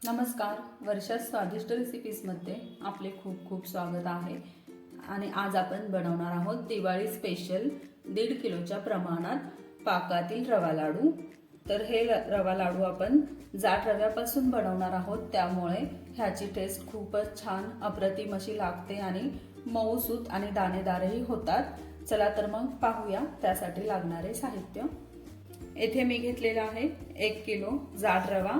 नमस्कार, वर्षा स्वादिष्ट रेसिपीजमध्ये आपले खूप खूप स्वागत आहे. आणि आज आपण बनवणार आहोत दिवाळी स्पेशल 1.5 किलोच्या प्रमाणात पाकातील रवा लाडू. तर हे रवा लाडू आपण जाड रव्यापासून बनवणार आहोत, त्यामुळे ह्याची टेस्ट खूपच छान अप्रतिम अशी लागते आणि मऊसूत आणि दाणेदारही होतात. चला तर मग पाहूया त्यासाठी लागणारे साहित्य. येथे मी घेतलेला आहे 1 किलो जाड रवा,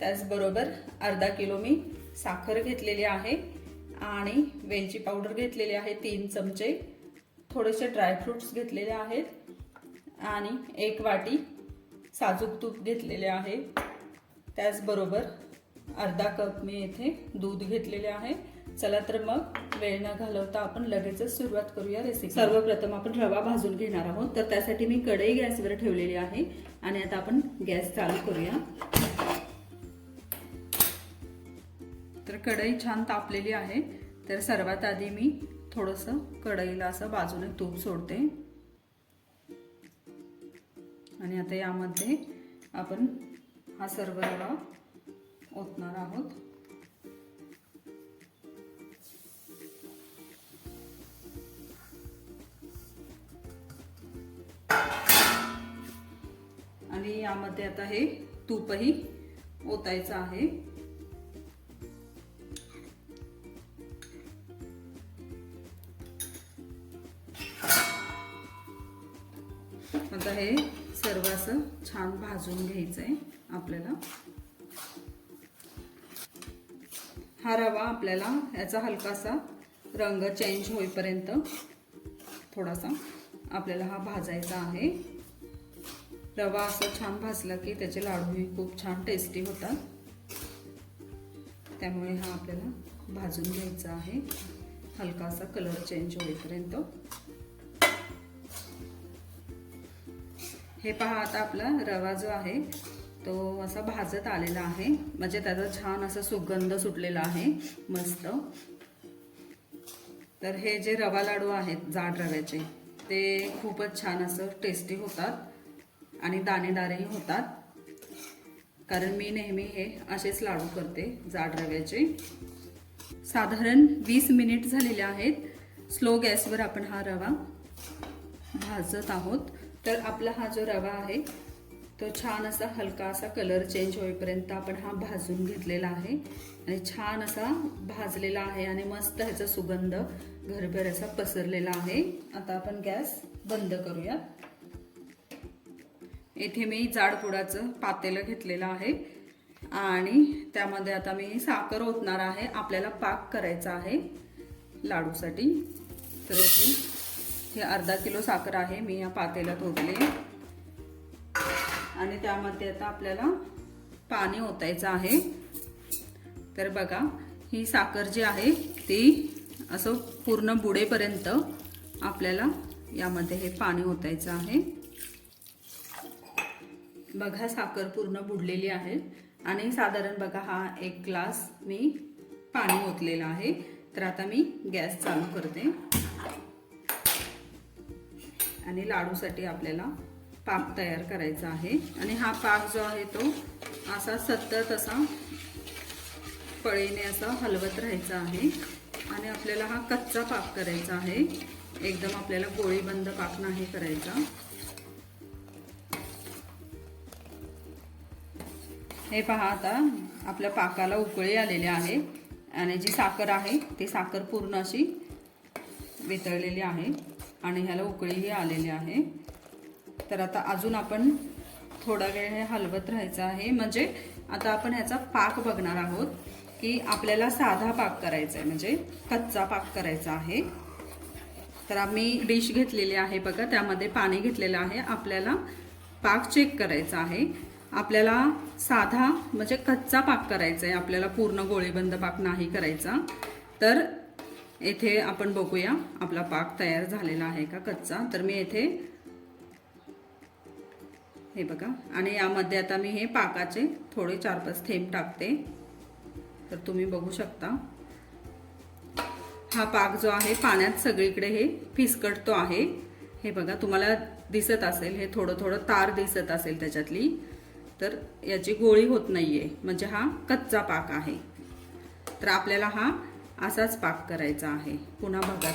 त्याचबरोबर अर्धा किलो मी साखर घेतलेली आहे आणि वेलची पावडर घेतलेली आहे 3 चमचे, थोडेसे ड्रायफ्रुट्स घेतलेले आहेत आणि 1 वाटी साजूक तूप घेतलेले आहे. त्याचबरोबर अर्धा कप मी येथे दूध घेतलेले आहे. चला तर मग वेळ न घालवता आपण लगेचच सुरुवात करूया रेसिपी. सर्वप्रथम आपण रवा भाजून घेणार आहोत, तर त्यासाठी मी कढई गॅसवर ठेवलेली आहे आणि आता आपण गॅस चालू करूया. तर कढई छान तापलेली आहे, तर सर्वात आधी मी थोडंसं कढईला असं बाजूने तूप सोडते आणि आता यामध्ये आपण हा सर्व रवा ओतणार आहोत. आणि यामध्ये आता हे तूपही ओतायचं आहे. आता हे सर्व असं छान भाजून घ्यायचंय आपल्याला. हा रवा आपल्याला याचा हलकासा रंग चेंज होईपर्यंत थोडासा आपल्याला हा भाजायचा आहे. रवा असं छान भाजला की त्याचे लाडूही खूप छान टेस्टी होतात, त्यामुळे हा आपल्याला भाजून घ्यायचा आहे हलकासा कलर चेंज होईपर्यंत. हे पहा, आता आपला रवा जो आहे तो असा भाजत आलेला आहे, म्हणजे त्याचा छान असा सुगंध सुटलेला आहे मस्त. तर हे जे रवा लाडू आहेत जाड रव्याचे, ते खूपच छान असं टेस्टी होतात आणि दाणेदारही होतात, कारण मी नेहमी हे असेच लाडू करते जाड रव्याचे. साधारण 20 मिनिट झालेले आहेत. स्लो गॅसवर आपण हा रवा भाजत आहोत. तर आपला हा जो रवा आहे तो छान असा हलका असा कलर चेंज होईपर्यंत आपण हा भाजून घेतलेला आहे आणि छान असा भाजलेला आहे आणि मस्त ह्याचा सुगंध घरभर असा पसरलेला आहे. आता आपण गॅस बंद करूया. येथे मी जाडपुडाचं पातेलं घेतलेलं आहे आणि त्यामध्ये आता मी साखर ओतणार आहे. आपल्याला पाक करायचा आहे लाडूसाठी. तर इथे हे अर्धा किलो साखर आहे, मी या पातेल्यात ओतले आणि त्यामध्ये आता आपल्याला पाणी ओतायचं आहे. तर बघा, ही साखर जी आहे ती असं पूर्ण बुडेपर्यंत आपल्याला यामध्ये हे पाणी ओतायचं आहे. बघा, साखर पूर्ण बुडलेली आहे आणि साधारण बघा हा 1 ग्लास मी पाणी ओतलेलं आहे. तर आता मी गॅस चालू करते आणि लाडूसाठी आपल्याला पाक तयार करायचा आहे. आणि हा पाक जो आहे तो असा सतत असा पळीने असा हलवत राहायचा आहे आणि आपल्याला हा कच्चा पाक करायचा आहे. एकदम आपल्याला गोळीबंद पाक नाही करायचा. हे पहा, आता आपल्या पाकाला उकळी आलेली आहे आणि जी साखर आहे ती साखर पूर्ण अशी वितळलेली आहे आणि ह्याला उकळीही आलेली आहे. तर आता अजून आपण थोडा वेळ हे हलवत राहायचं आहे. म्हणजे आता आपण ह्याचा पाक बघणार आहोत की आपल्याला साधा पाक करायचा आहे, म्हणजे कच्चा पाक करायचा आहे. तर आम्ही डिश घेतलेली आहे बघा, त्यामध्ये पाणी घेतलेलं आहे. आपल्याला पाक चेक करायचा आहे. आपल्याला साधा म्हणजे कच्चा पाक करायचा आहे, आपल्याला पूर्ण गोळीबंद पाक नाही करायचा. तर येथे आपण बघूया आपला पाक तयार झालेला आहे का कच्चा. तर मी येथे हे बघा, आणि यामध्ये आता मी हे पाकाचे थोडे 4-5 थेंब टाकते. तर तुम्ही बघू शकता हा पाक जो आहे पाण्यात सगळीकडे हे फिसकटतो आहे. हे बघा, तुम्हाला दिसत असेल, हे थोडं थोडं तार दिसत असेल त्याच्यातली. तर याची गोळी होत नाहीये, म्हणजे हा कच्चा पाक आहे. तर आपल्याला हा असाच पाक करायचा आहे. पुन्हा बघा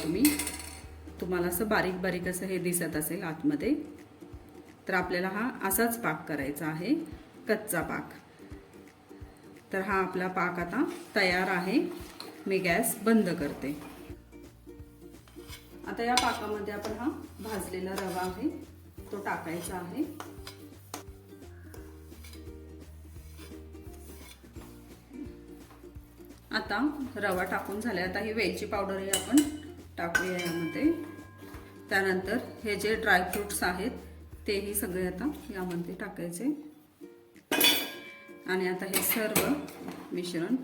तुम्हाला असं बारीक बारीक असं हे दिसत असेल आतमध्ये. तर आपल्याला हा असाच पाक करायचा आहे, कच्चा पाक. तर हा आपला पाक आता तयार आहे. मी गॅस बंद करते. आता या पाकामध्ये आपण हा भाजलेला रवा आहे तो टाकायचा आहे. आता रवा टाकून झाले. आता ही वेलची पावडरही आपण टाकूया यामध्ये. त्यानंतर हे जे ड्रायफ्रुट्स आहेत तेही सगळे आता यामध्ये टाकायचे. आणि आता हे सर्व मिश्रण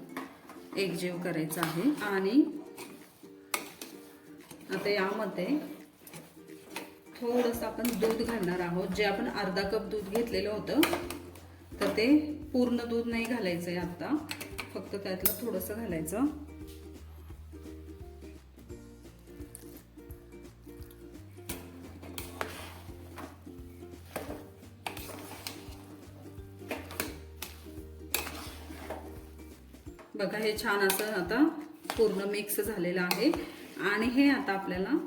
एकजीव करायचं आहे. आणि आता यामध्ये थोडंसं आपण दूध घालणार आहोत. जे आपण अर्धा कप दूध घेतलेलं होतं तर ते पूर्ण दूध नाही घालायचंय आता, फक्त त्यातलं थोडंसं घालायचं. बघा हे छान असं आता पूर्ण मिक्स झालेलं आहे. आणि हे आता आपल्याला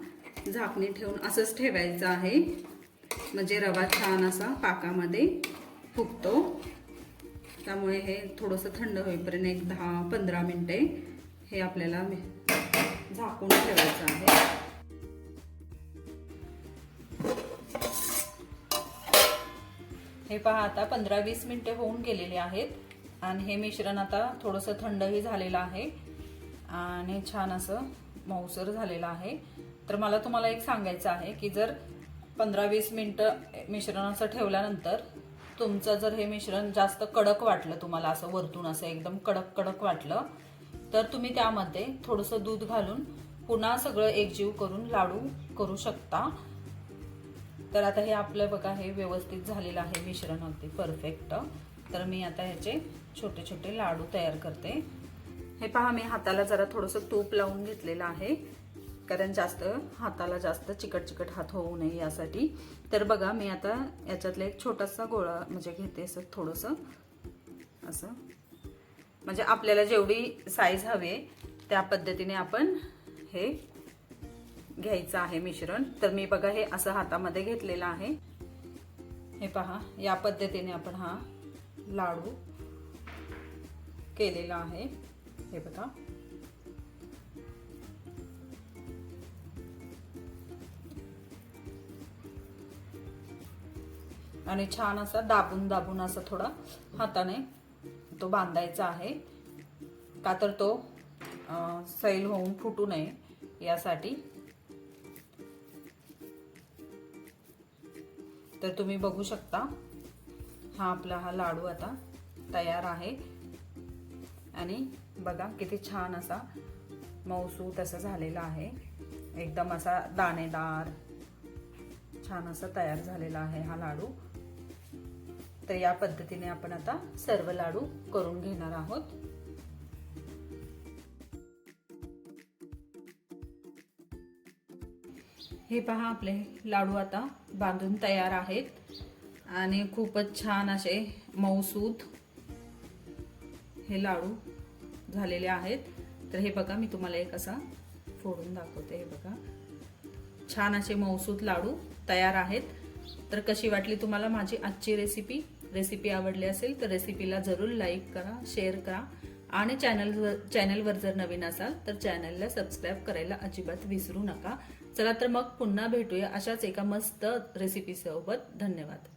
झाकणी ठेवून असंच ठेवायचं आहे, म्हणजे रवा छान असा पाकामध्ये फुगतो. त्यामुळे हे थोडंसं थंड होईपर्यंत एक 10-15 मिनिटे हे आपल्याला झाकून ठेवायचं आहे. हे पहा आता 15-20 मिनिटे होऊन गेलेले आहेत. आणि हे मिश्रण आता थोडंसं थंडही झालेलं आहे आणि छान असं मऊसर झालेलं आहे. तर मला तुम्हाला एक सांगायचं आहे की जर 15-20 मिनिटं मिश्रण असं ठेवल्यानंतर तुमचं जर हे मिश्रण जास्त कडक वाटलं, तुम्हाला असं वरतून असं एकदम कडक कडक वाटलं, तर तुम्ही त्यामध्ये थोडंसं दूध घालून पुन्हा सगळं एकजीव करून लाडू करू शकता. तर आता हे आपलं बघा हे व्यवस्थित झालेलं आहे मिश्रण, अगदी परफेक्ट. तर मी आता ह्याचे छोटे छोटे लाडू तयार करते. हे पहा मी हाताला जरा थोडंसं तूप लावून घेतलेलं आहे, कारण हाताला जास्त चिकट हात होऊ नये यासाठी. तर बघा मी आता याच्यातला एक छोटासा गोळा म्हणजे घेते, असं थोडंसं असं, म्हणजे आपल्याला जेवढी साईज हवी त्या पद्धतीने आपण हे घ्यायचं आहे मिश्रण. तर मी बघा हे असं हातामध्ये घेतलेलं आहे. हे पहा या पद्धतीने आपण हा लाडू केलेला आहे. हे बघा आणि छान असा दाबून दाबून असं थोडा हाताने तो बांधायचा आहे, का तर तो सैल होऊन फुटू नये यासाठी. तर तुम्ही बघू शकता हा आपला हा लाडू आता तयार आहे. आणि बघा किती छान असा मऊसूत असं झालेला आहे, एकदम असा दाणेदार छान असा तयार झालेला आहे हा लाडू. तर या पद्धतीने आपण आता सर्व लाडू करून घेणार आहोत. हे पहा आपले लाडू आता बांधून तयार आहेत आणि खूपच छान असे मऊसूत हे लाडू झालेले आहेत. तर हे बघा मी तुम्हाला एक असा फोडून दाखवते. हे बघा छान असे मऊसूत लाडू तयार आहेत. तर कशी वाटली तुम्हाला माझी आजची रेसिपी आवडली असेल तर रेसिपीला जरूर लाईक करा, शेअर करा आणि चॅनलवर जर नवीन असाल तर चॅनलला सबस्क्राईब करायला अजिबात विसरू नका. चला तर मग पुन्हा भेटूया अशाच एका मस्त रेसिपी सोबत. धन्यवाद.